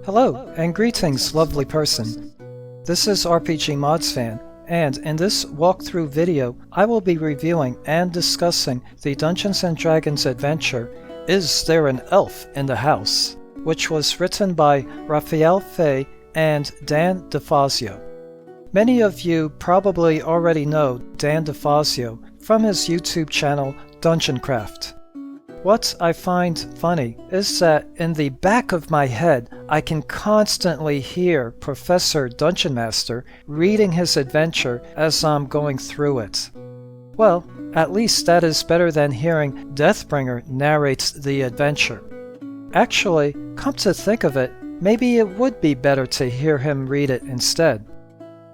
Hello, and greetings, lovely person. This is RPGmodsFan, and in this walkthrough video, I will be reviewing and discussing the Dungeons & Dragons adventure, Is There an Elf in the House?, which was written by Rafael and Dan DeFazio. Many of you probably already know Dan DeFazio from his YouTube channel, Dungeoncraft. What I find funny is that in the back of my head, I can constantly hear Professor Dungeon Master reading his adventure as I'm going through it. Well, at least that is better than hearing Deathbringer narrate the adventure. Actually, come to think of it, maybe it would be better to hear him read it instead.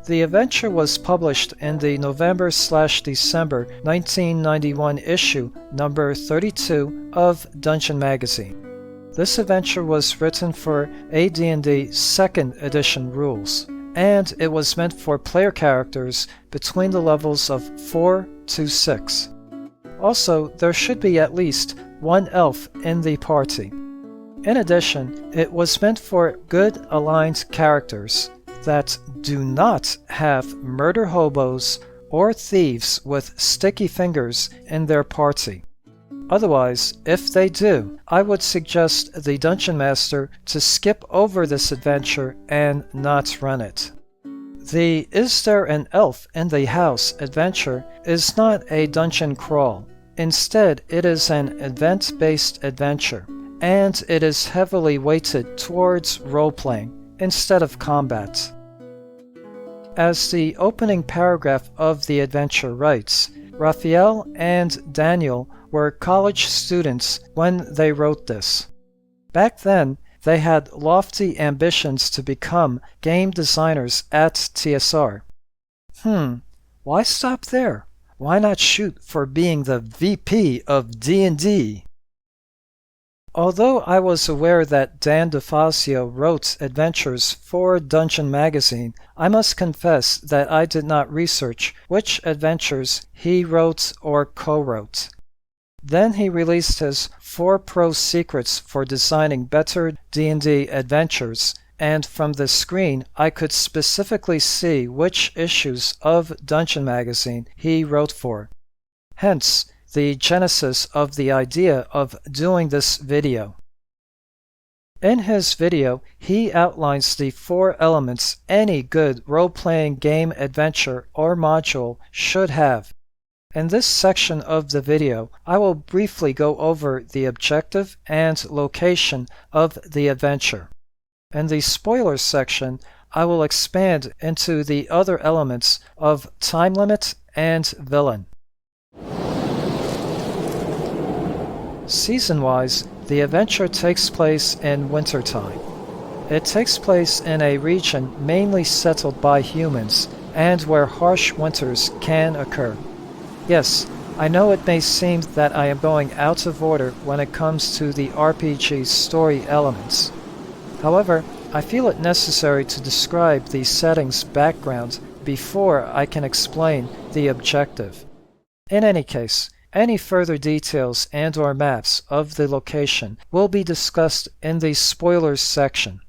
The adventure was published in the November/December 1991 issue number 32 of Dungeon Magazine. This adventure was written for AD&D 2nd edition rules, and it was meant for player characters between the levels of 4 to 6. Also, there should be at least one elf in the party. In addition, it was meant for good aligned characters that do not have murder hobos or thieves with sticky fingers in their party. Otherwise, if they do, I would suggest the Dungeon Master to skip over this adventure and not run it. The Is There an Elf in the House adventure is not a dungeon crawl. Instead, it is an event-based adventure, and it is heavily weighted towards role-playing instead of combat. As the opening paragraph of the adventure writes, Rafael and Daniel were college students when they wrote this. Back then, they had lofty ambitions to become game designers at TSR. Why stop there? Why not shoot for being the VP of D&D? Although I was aware that Dan DeFazio wrote adventures for Dungeon Magazine, I must confess that I did not research which adventures he wrote or co-wrote. Then he released his 4 Pro Secrets for Designing Better D&D Adventures, and from the screen I could specifically see which issues of Dungeon Magazine he wrote for. Hence, the genesis of the idea of doing this video. In his video, he outlines the 4 elements any good role-playing game adventure or module should have. In this section of the video, I will briefly go over the objective and location of the adventure. In the spoilers section, I will expand into the other elements of time limit and villain. Season-wise, the adventure takes place in wintertime. It takes place in a region mainly settled by humans, and where harsh winters can occur. Yes, I know it may seem that I am going out of order when it comes to the RPG's story elements. However, I feel it necessary to describe the setting's background before I can explain the objective. In any case, any further details and/or maps of the location will be discussed in the spoilers section.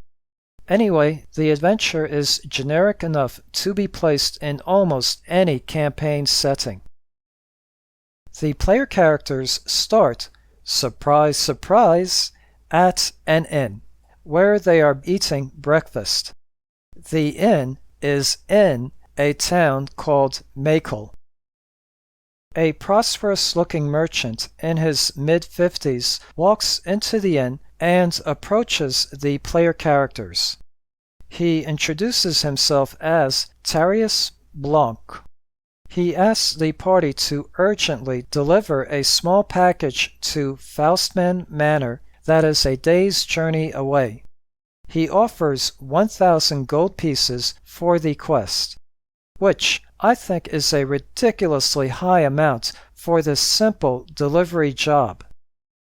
Anyway, the adventure is generic enough to be placed in almost any campaign setting. The player characters start, surprise, surprise, at an inn, where they are eating breakfast. The inn is in a town called Makel. A prosperous-looking merchant in his mid-50s walks into the inn and approaches the player characters. He introduces himself as Tarius Blanc. He asks the party to urgently deliver a small package to Faustman Manor that is a day's journey away. He offers 1,000 gold pieces for the quest, which I think is a ridiculously high amount for this simple delivery job.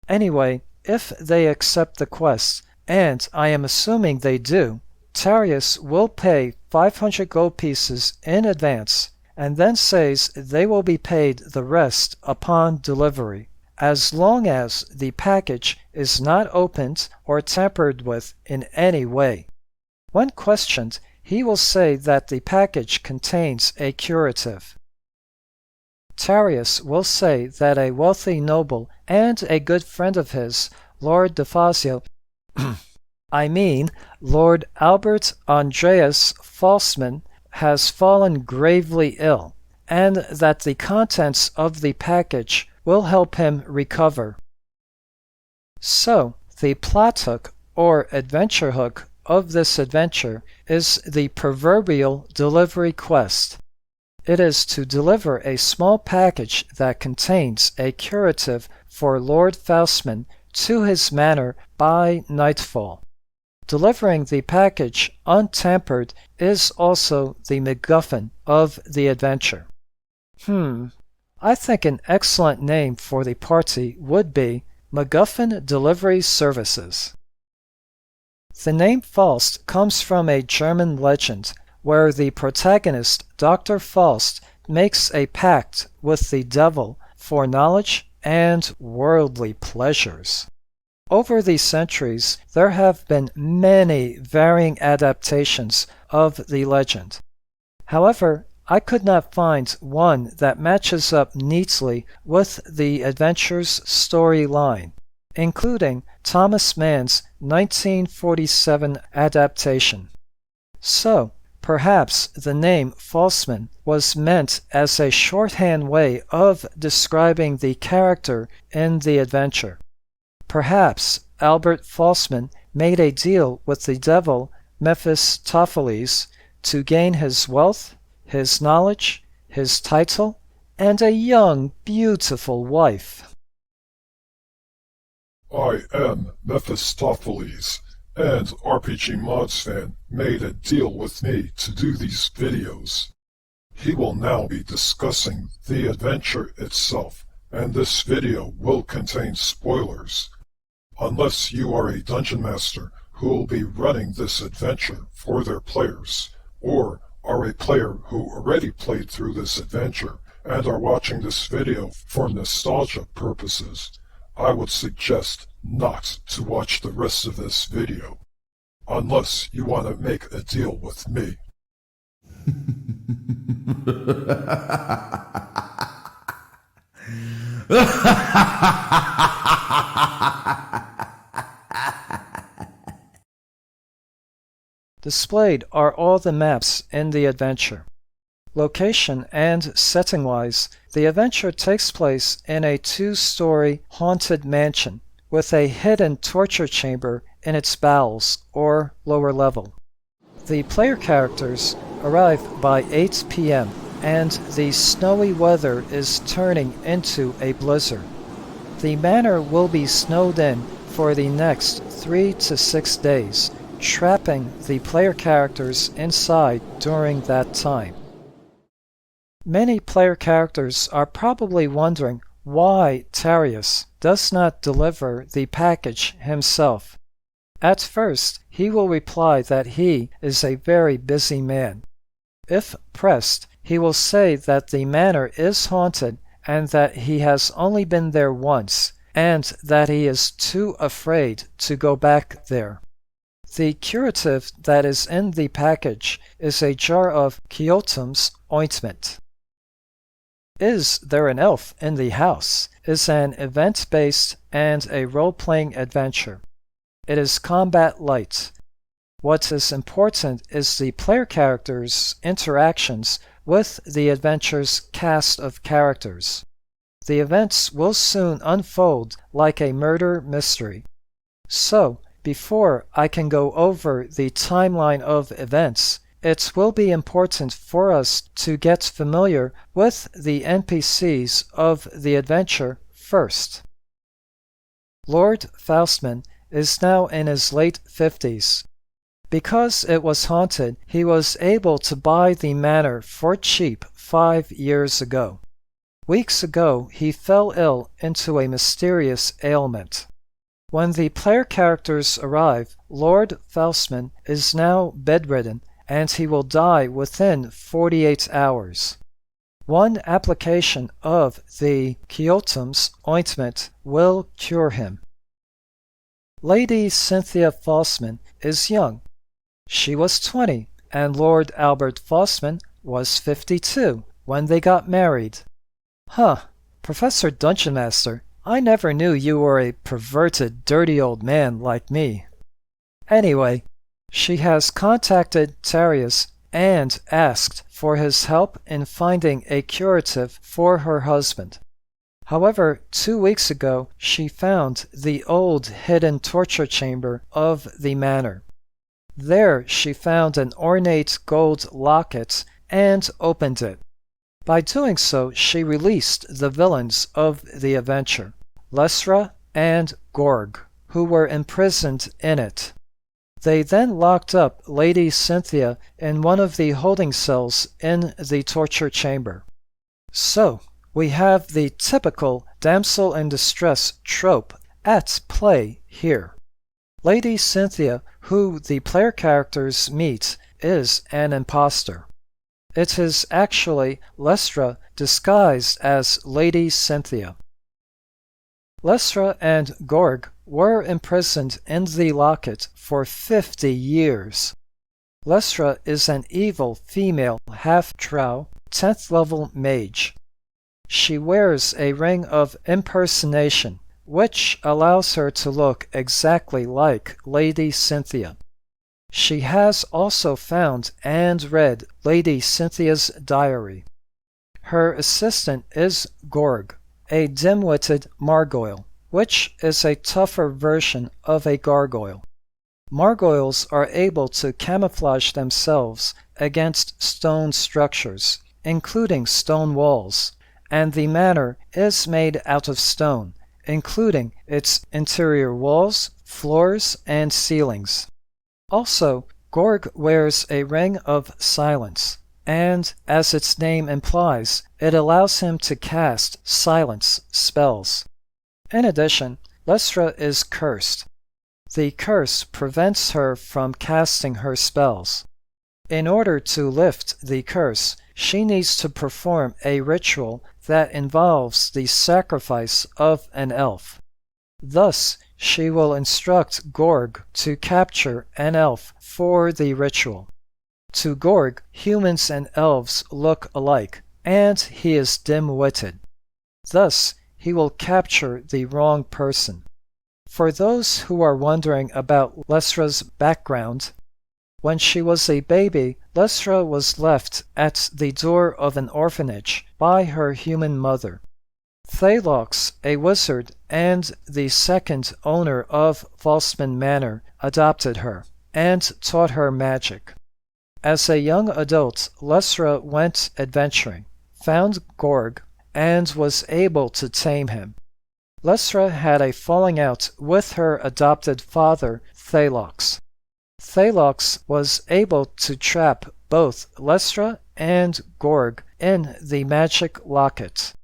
Anyway, if they accept the quest, and I am assuming they do, Tarius will pay 500 gold pieces in advance, and then says they will be paid the rest upon delivery. as long as the package is not opened or tampered with in any way. When questioned, he will say that the package contains a curative. Tarius will say that a wealthy noble and a good friend of his, Lord DeFazio, Lord Albert Andreas Falsman, has fallen gravely ill, and that the contents of the package will help him recover. So, the plot hook or adventure hook of this adventure is the proverbial delivery quest. It is to deliver a small package that contains a curative for Lord Faustman to his manor by nightfall. Delivering the package untampered is also the MacGuffin of the adventure. I think an excellent name for the party would be MacGuffin Delivery Services. The name Faust comes from a German legend where the protagonist, Dr. Faust, makes a pact with the devil for knowledge and worldly pleasures. Over the centuries, there have been many varying adaptations of the legend. However, I could not find one that matches up neatly with the adventure's storyline, including Thomas Mann's 1947 adaptation. So, perhaps the name Falsman was meant as a shorthand way of describing the character in the adventure. Perhaps Albert Falsman made a deal with the devil Mephistopheles to gain his wealth, his knowledge, his title, and a young, beautiful wife. I am Mephistopheles, and RPGmodsFan made a deal with me to do these videos. He will now be discussing the adventure itself, and this video will contain spoilers. Unless you are a dungeon master who will be running this adventure for their players, or are a player who already played through this adventure and are watching this video for nostalgia purposes, I would suggest not to watch the rest of this video, unless you want to make a deal with me. Displayed are all the maps in the adventure. Location and setting-wise, the adventure takes place in a 2-story haunted mansion with a hidden torture chamber in its bowels or lower level. The player characters arrive by 8 p.m. and the snowy weather is turning into a blizzard. The manor will be snowed in for the next 3 to 6 days, trapping the player characters inside during that time. Many player characters are probably wondering why Tarius does not deliver the package himself. At first, he will reply that he is a very busy man. If pressed, he will say that the manor is haunted and that he has only been there once, and that he is too afraid to go back there. The curative that is in the package is a jar of Kyotum's ointment. Is There an Elf in the House is an event-based and a role-playing adventure. It is combat light. What is important is the player characters' interactions with the adventure's cast of characters. The events will soon unfold like a murder mystery. So, before I can go over the timeline of events, it will be important for us to get familiar with the NPCs of the adventure first. Lord Faustman is now in his late 50s. Because it was haunted, he was able to buy the manor for cheap 5 years ago. Weeks ago, he fell ill into a mysterious ailment. When the player characters arrive, Lord Faustman is now bedridden, and he will die within 48 hours. One application of the Kyotum's ointment will cure him. Lady Cynthia Fossman is young. She was 20, and Lord Albert Fossman was 52 when they got married. Huh, Professor Dungeon Master, I never knew you were a perverted, dirty old man like me. Anyway, she has contacted Tarius and asked for his help in finding a curative for her husband. However, 2 weeks ago, she found the old hidden torture chamber of the manor. There she found an ornate gold locket and opened it. By doing so, she released the villains of the adventure, Lesra and Gorg, who were imprisoned in it. They then locked up Lady Cynthia in one of the holding cells in the torture chamber. So, we have the typical damsel in distress trope at play here. Lady Cynthia, who the player characters meet, is an imposter. It is actually Lesra disguised as Lady Cynthia. Lesra and Gorg were imprisoned in the locket for 50 years. Lesra is an evil female half-drow, 10th level mage. She wears a ring of impersonation, which allows her to look exactly like Lady Cynthia. She has also found and read Lady Cynthia's diary. Her assistant is Gorg, a dim-witted margoyle, which is a tougher version of a gargoyle. Margoyles are able to camouflage themselves against stone structures, including stone walls, and the manor is made out of stone, including its interior walls, floors, and ceilings. Also, Gorg wears a ring of silence, and, as its name implies, it allows him to cast silence spells. In addition, Lesra is cursed. The curse prevents her from casting her spells. In order to lift the curse, she needs to perform a ritual that involves the sacrifice of an elf. Thus, she will instruct Gorg to capture an elf for the ritual. To Gorg, humans and elves look alike, and he is dim-witted. Thus, he will capture the wrong person. For those who are wondering about Lesra's background, when she was a baby, Lesra was left at the door of an orphanage by her human mother. Thalox, a wizard and the second owner of Falsman Manor, adopted her and taught her magic. As a young adult, Lesra went adventuring, found Gorg, and was able to tame him. Lesra had a falling out with her adopted father, Thalox. Thalox was able to trap both Lesra and Gorg in the magic locket.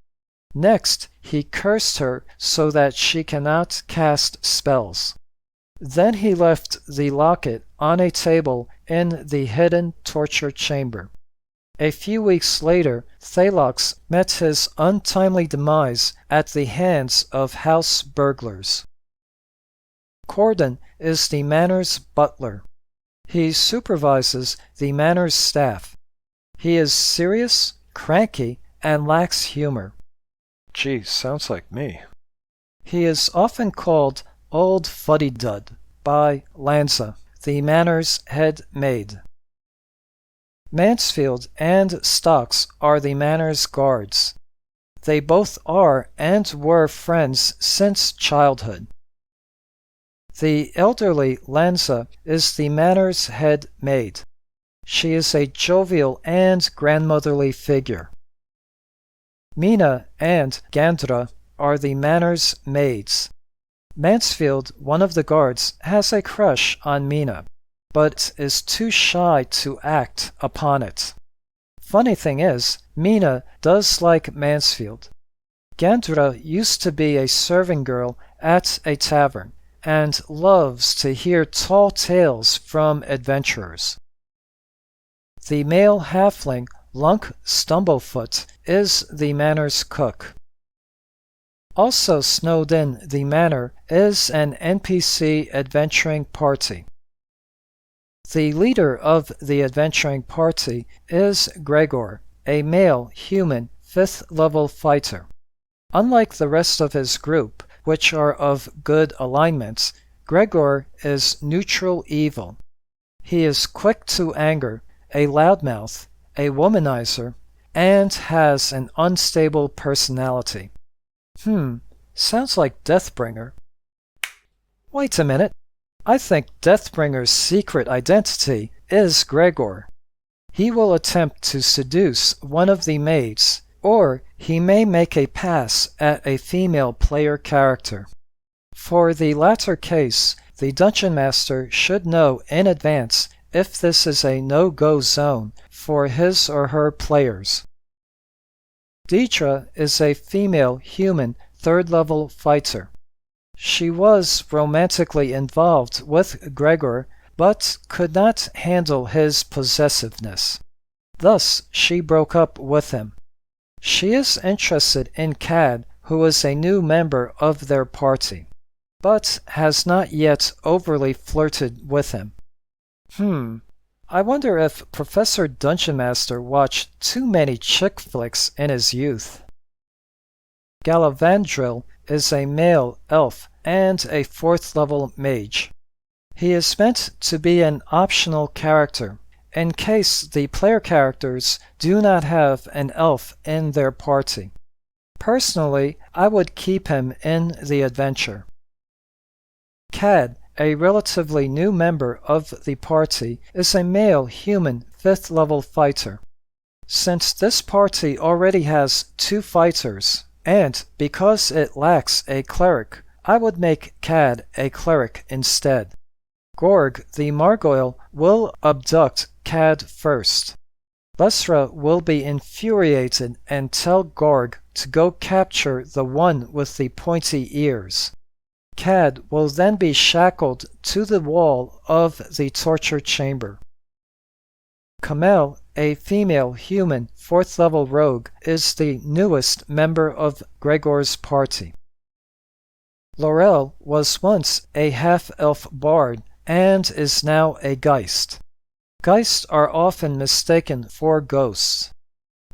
Next, he cursed her so that she cannot cast spells. Then he left the locket on a table in the hidden torture chamber. A few weeks later, Thalox met his untimely demise at the hands of house burglars. Corden is the manor's butler. He supervises the manor's staff. He is serious, cranky, and lacks humor. Gee, sounds like me. He is often called Old Fuddy-Dud by Lanza, the manor's head maid. Mansfield and Stocks are the manor's guards. They both are and were friends since childhood. The elderly Lanza is the manor's head maid. She is a jovial and grandmotherly figure. Mina and Gandra are the manor's maids. Mansfield, one of the guards, has a crush on Mina, but is too shy to act upon it. Funny thing is, Mina does like Mansfield. Gandra used to be a serving girl at a tavern, and loves to hear tall tales from adventurers. The male halfling Lunk Stumblefoot is the manor's cook. Also snowed in the manor is an NPC adventuring party. The leader of the adventuring party is Gregor, a male human 5th level fighter. Unlike the rest of his group, which are of good alignments, Gregor is neutral evil. He is quick to anger, a loudmouth, a womanizer, and has an unstable personality. Sounds like Deathbringer. Wait a minute. I think Deathbringer's secret identity is Gregor. He will attempt to seduce one of the maids, or he may make a pass at a female player character. For the latter case, the Dungeon Master should know in advance if this is a no-go zone for his or her players. Deidre is a female human 3rd level fighter. She was romantically involved with Gregor, but could not handle his possessiveness. Thus, she broke up with him. She is interested in Cad, who is a new member of their party, but has not yet overly flirted with him. I wonder if Professor Dungeon Master watched too many chick flicks in his youth. Galavandril is a male elf and a 4th level mage. He is meant to be an optional character, in case the player characters do not have an elf in their party. Personally, I would keep him in the adventure. Cad, a relatively new member of the party, is a male human 5th level fighter. Since this party already has 2 fighters, and because it lacks a cleric, I would make Cad a cleric instead. Gorg the Margoyle will abduct Cad first. Lesra will be infuriated and tell Gorg to go capture the one with the pointy ears. Cad will then be shackled to the wall of the torture chamber. Kamel, a female human 4th level rogue, is the newest member of Gregor's party. Laurel was once a half-elf bard and is now a Geist. Geists are often mistaken for ghosts.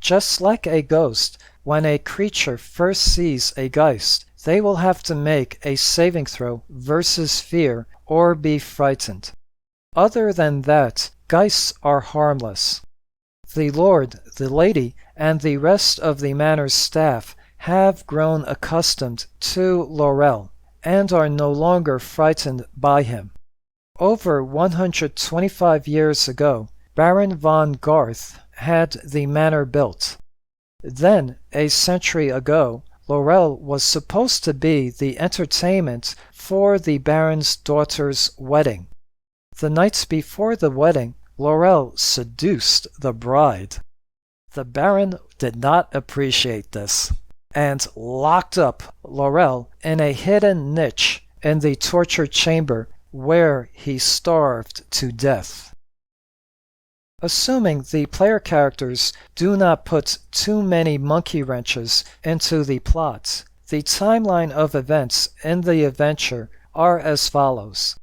Just like a ghost, when a creature first sees a Geist, they will have to make a saving throw versus fear or be frightened. Other than that, Geists are harmless. The Lord, the Lady, and the rest of the manor's staff have grown accustomed to Laurel and are no longer frightened by him. Over 125 years ago, Baron von Garth had the manor built. Then, a century ago, Laurel was supposed to be the entertainment for the Baron's daughter's wedding. The nights before the wedding, Laurel seduced the bride. The Baron did not appreciate this, and locked up Laurel in a hidden niche in the torture chamber where he starved to death. Assuming the player characters do not put too many monkey wrenches into the plot, the timeline of events in the adventure are as follows.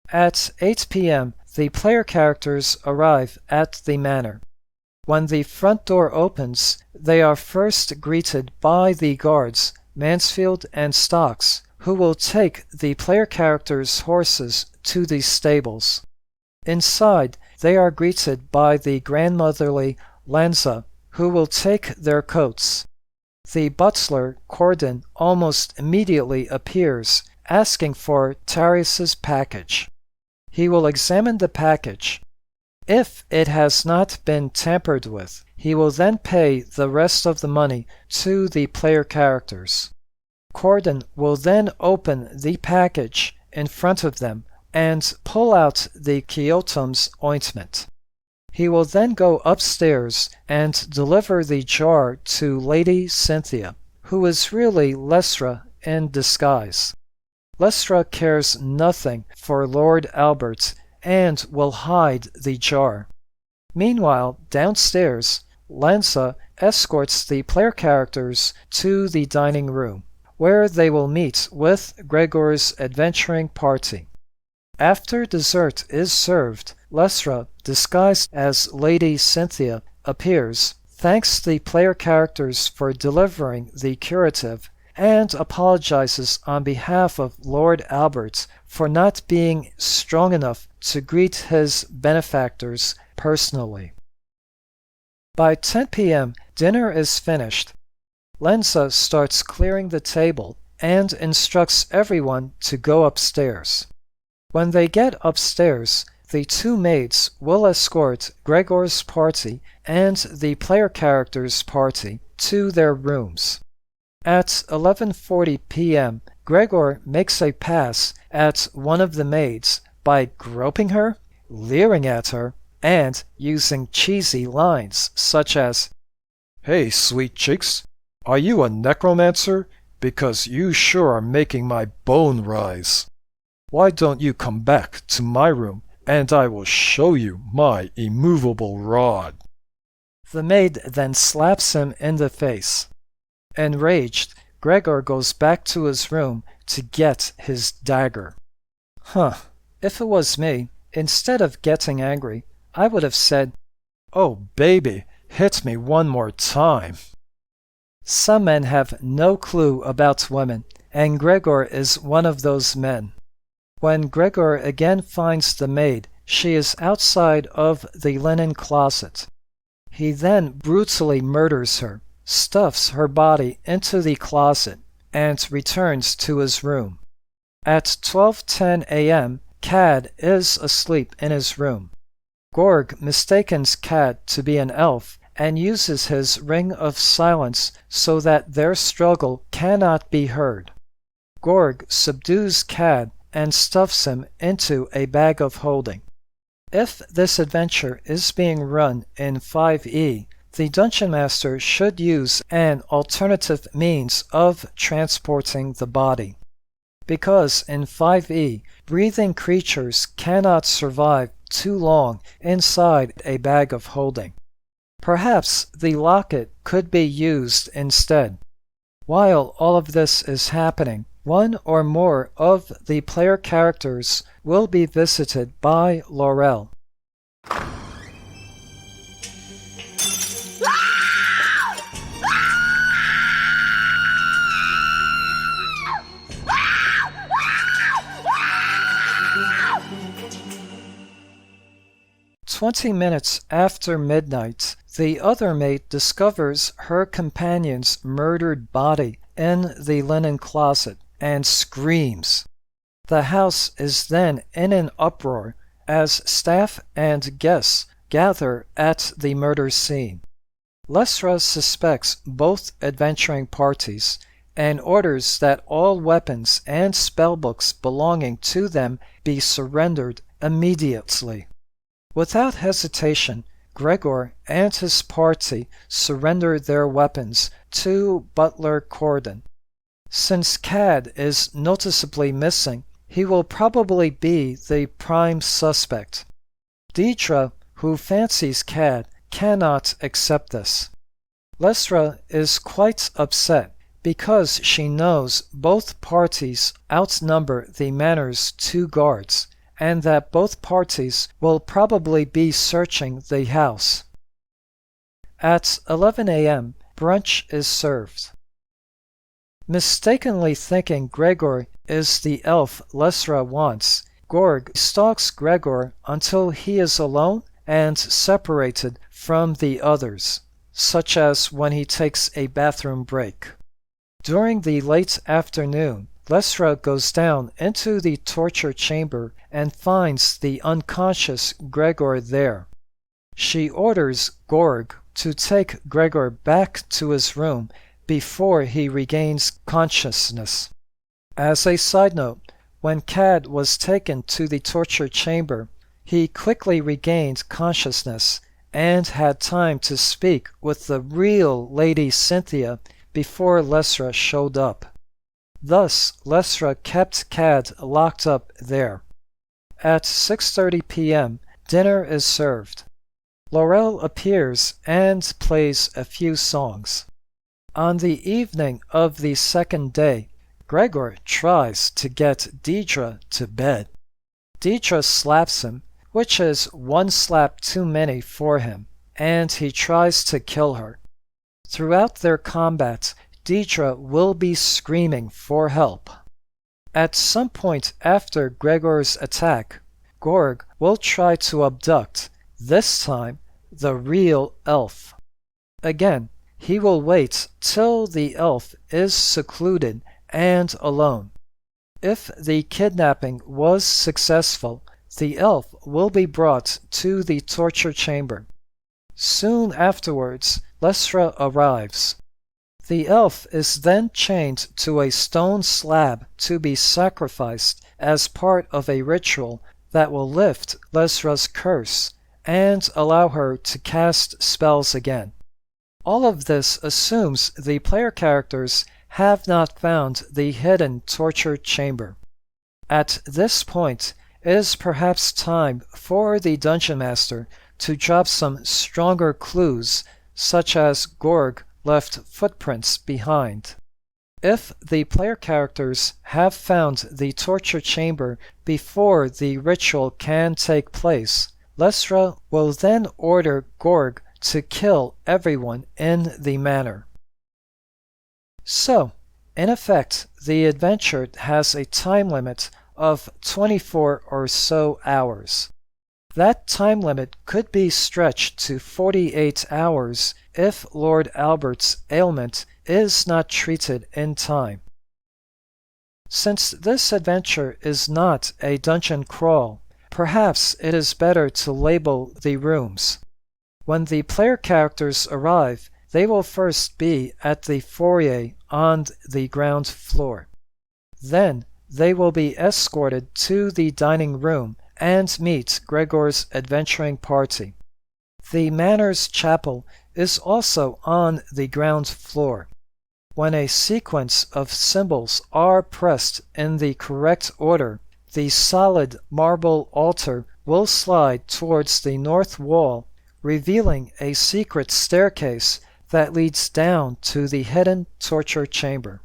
At 8 p.m., the player characters arrive at the manor. When the front door opens, they are first greeted by the guards, Mansfield and Stocks, who will take the player characters' horses to the stables. Inside, they are greeted by the grandmotherly Lanza, who will take their coats. The butler, Corden, almost immediately appears, asking for Tarius's package. He will examine the package. If it has not been tampered with, he will then pay the rest of the money to the player characters. Corden will then open the package in front of them and pull out the Kyotum's ointment. He will then go upstairs and deliver the jar to Lady Cynthia, who is really Lesra in disguise. Lesra cares nothing for Lord Albert and will hide the jar. Meanwhile, downstairs, Lanza escorts the player characters to the dining room, where they will meet with Gregor's adventuring party. After dessert is served, Lesra, disguised as Lady Cynthia, appears, thanks the player characters for delivering the curative, and apologizes on behalf of Lord Albert for not being strong enough to greet his benefactors personally. By 10 p.m., dinner is finished. Lenza starts clearing the table and instructs everyone to go upstairs. When they get upstairs, the two maids will escort Gregor's party and the player characters' party to their rooms. At 11:40 p.m., Gregor makes a pass at one of the maids by groping her, leering at her, and using cheesy lines such as, "Hey, sweet cheeks, are you a necromancer? Because you sure are making my bone rise. Why don't you come back to my room and I will show you my immovable rod." The maid then slaps him in the face. Enraged, Gregor goes back to his room to get his dagger. If it was me, instead of getting angry, I would have said, "Oh, baby, hit me one more time." Some men have no clue about women, and Gregor is one of those men. When Gregor again finds the maid, she is outside of the linen closet. He then brutally murders her, stuffs her body into the closet, and returns to his room. At 12:10 a.m., Cad is asleep in his room. Gorg mistakes Cad to be an elf and uses his ring of silence so that their struggle cannot be heard. Gorg subdues Cad and stuffs him into a bag of holding. If this adventure is being run in 5e, the Dungeon Master should use an alternative means of transporting the body. Because in 5e, breathing creatures cannot survive too long inside a bag of holding. Perhaps the locket could be used instead. While all of this is happening, one or more of the player characters will be visited by Laurel. "20 minutes after midnight, the other maid discovers her companion's murdered body in the linen closet and screams. The house is then in an uproar as staff and guests gather at the murder scene. Lesra suspects both adventuring parties and orders that all weapons and spellbooks belonging to them be surrendered immediately. Without hesitation, Gregor and his party surrender their weapons to Butler Corden. Since Cad is noticeably missing, he will probably be the prime suspect. Deidre, who fancies Cad, cannot accept this. Lesra is quite upset because she knows both parties outnumber the manor's 2 guards, and that both parties will probably be searching the house. At 11 a.m., brunch is served. Mistakenly thinking Gregor is the elf Lesra wants, Gorg stalks Gregor until he is alone and separated from the others, such as when he takes a bathroom break. During the late afternoon, Lesra goes down into the torture chamber and finds the unconscious Gregor there. She orders Gorg to take Gregor back to his room before he regains consciousness. As a side note, when Cad was taken to the torture chamber, he quickly regained consciousness and had time to speak with the real Lady Cynthia before Lesra showed up. Thus, Lesra kept Cad locked up there. At 6:30 p.m., dinner is served. Laurel appears and plays a few songs. On the evening of the second day, Gregor tries to get Deidre to bed. Deidre slaps him, which is one slap too many for him, and he tries to kill her. Throughout their combat, Deidre will be screaming for help. At some point after Gregor's attack, Gorg will try to abduct, this time, the real elf. Again, he will wait till the elf is secluded and alone. If the kidnapping was successful, the elf will be brought to the torture chamber. Soon afterwards, Lesra arrives. The elf is then chained to a stone slab to be sacrificed as part of a ritual that will lift Lesra's curse and allow her to cast spells again. All of this assumes the player characters have not found the hidden torture chamber. At this point, it is perhaps time for the Dungeon Master to drop some stronger clues, such as Gorg left footprints behind. If the player characters have found the torture chamber before the ritual can take place, Lesra will then order Gorg to kill everyone in the manor. So, in effect, the adventure has a time limit of 24 or so hours. That time limit could be stretched to 48 hours if Lord Albert's ailment is not treated in time. Since this adventure is not a dungeon crawl, perhaps it is better to label the rooms. When the player characters arrive, they will first be at the foyer on the ground floor. Then they will be escorted to the dining room and meet Gregor's adventuring party. The manor's chapel is also on the ground floor. When a sequence of symbols are pressed in the correct order, the solid marble altar will slide towards the north wall, revealing a secret staircase that leads down to the hidden torture chamber.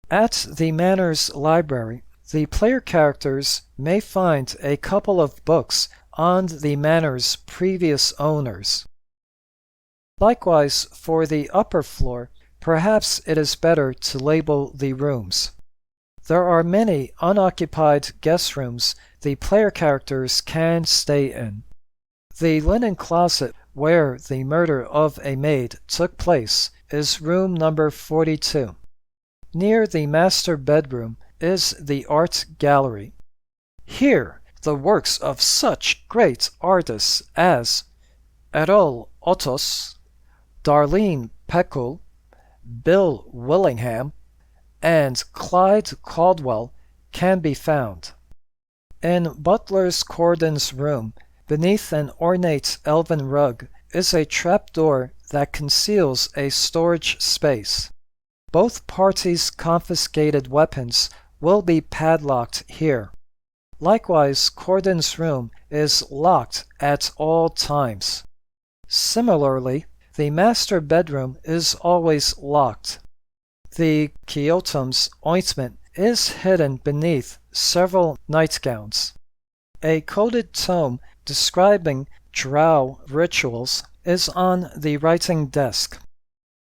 At the manor's library, the player characters may find a couple of books on the manor's previous owners. Likewise, for the upper floor, perhaps it is better to label the rooms. There are many unoccupied guest rooms the player characters can stay in. The linen closet where the murder of a maid took place is room number 42. Near the master bedroom is the art gallery. Here, the works of such great artists as Errol Ottos, Darlene Peckle, Bill Willingham, and Clyde Caldwell can be found. In Butler's Cordon's room, beneath an ornate elven rug, is a trapdoor that conceals a storage space. Both parties' confiscated weapons will be padlocked here. Likewise, Cordon's room is locked at all times. Similarly, the master bedroom is always locked. The Kyotom's ointment is hidden beneath several nightgowns. A coded tome describing drow rituals is on the writing desk.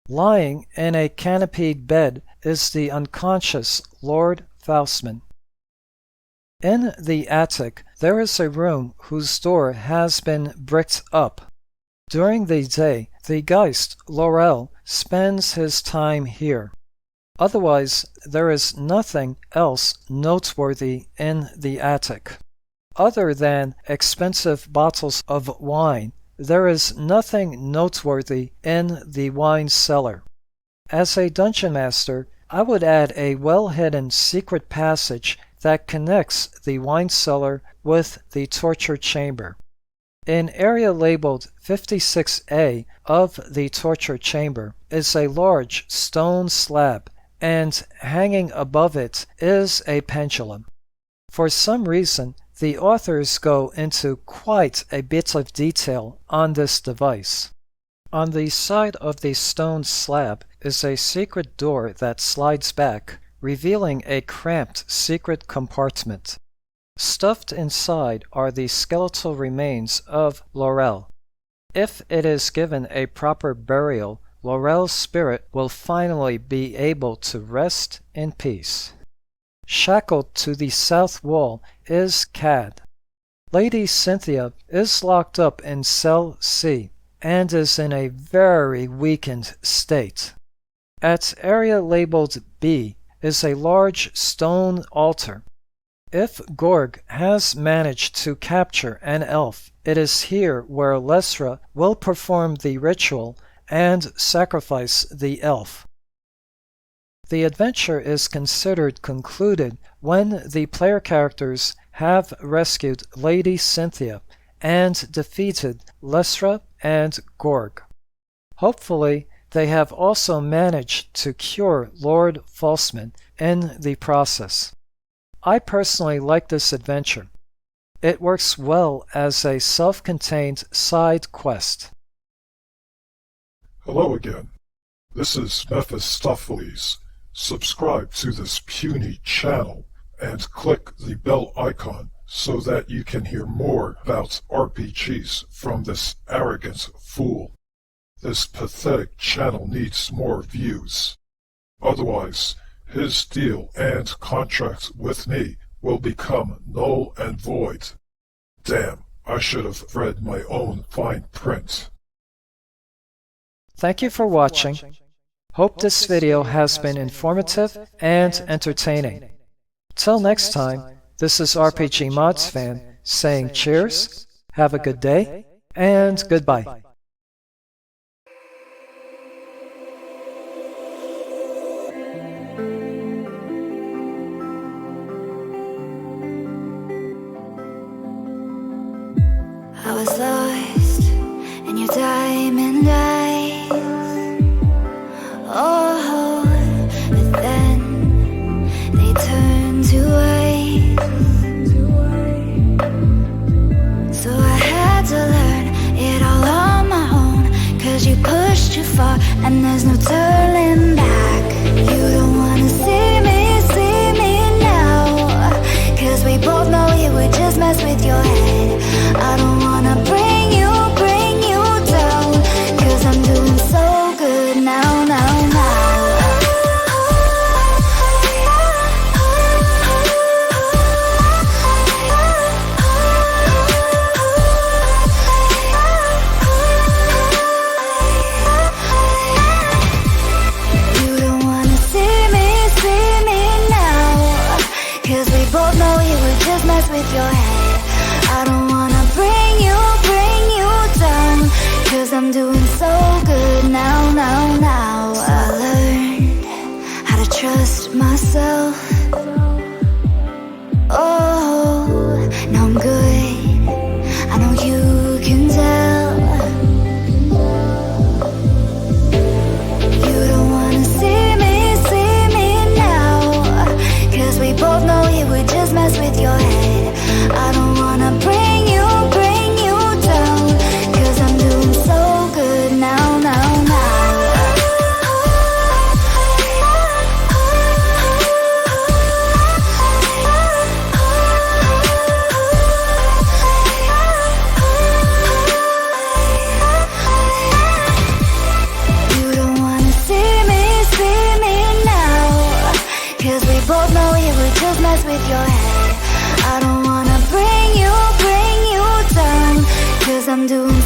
Lying in a canopied bed is the unconscious Lord Faustman. In the attic, there is a room whose door has been bricked up. During the day, the Geist, Laurel, spends his time here. Otherwise, there is nothing else noteworthy in the attic. Other than expensive bottles of wine, there is nothing noteworthy in the wine cellar. As a dungeon master, I would add a well-hidden secret passage that connects the wine cellar with the torture chamber. In area labeled 56A of the torture chamber is a large stone slab, and hanging above it is a pendulum. For some reason, The authors go into quite a bit of detail on this device. On the side of the stone slab is a secret door that slides back, revealing a cramped secret compartment. Stuffed inside are the skeletal remains of Laurel. If it is given a proper burial, Laurel's spirit will finally be able to rest in peace. Shackled to the south wall is Cad. Lady Cynthia is locked up in Cell C and is in a very weakened state. At area labeled B is a large stone altar. If Gorg has managed to capture an elf, it is here where Lesra will perform the ritual and sacrifice the elf. The adventure is considered concluded when the player characters have rescued Lady Cynthia and defeated Lesra and Gorg. Hopefully, they have also managed to cure Lord Falseman in the process. I personally like this adventure. It works well as a self-contained side quest. Hello again. This is Mephistopheles. Subscribe to this puny channel and click the bell icon so that you can hear more about RPGs from this arrogant fool. This pathetic channel needs more views. Otherwise, his deal and contract with me will become null and void. Damn, I should have read my own fine print. Thank you for watching. Hope this video has been informative and entertaining. Till next time, this is RPGmodsFan saying cheers, have a good day, and goodbye. I was lost in your diamond eyes. Oh, but then they turned to ice. So I had to learn it all on my own, 'cause you pushed too far and there's no turning back. You don't wanna see me now, 'cause we both know it would just mess with your head. I don't wanna bring you down, 'cause I'm doing so good now, now, now. You don't wanna see me now, 'cause we both know it would just mess with your head. I don't wanna bring you down, 'cause I'm doing so good now, now, now. I learned how to trust myself. Oh, now I'm good, I know you can tell. You don't wanna see me now, 'cause we both know it would just mess with your head. I don't wanna bring you down, 'cause I'm doing so good now, now, now. You don't wanna see me now, 'cause we both know it would just mess with your head. I don't wanna bring you down, 'cause I'm doing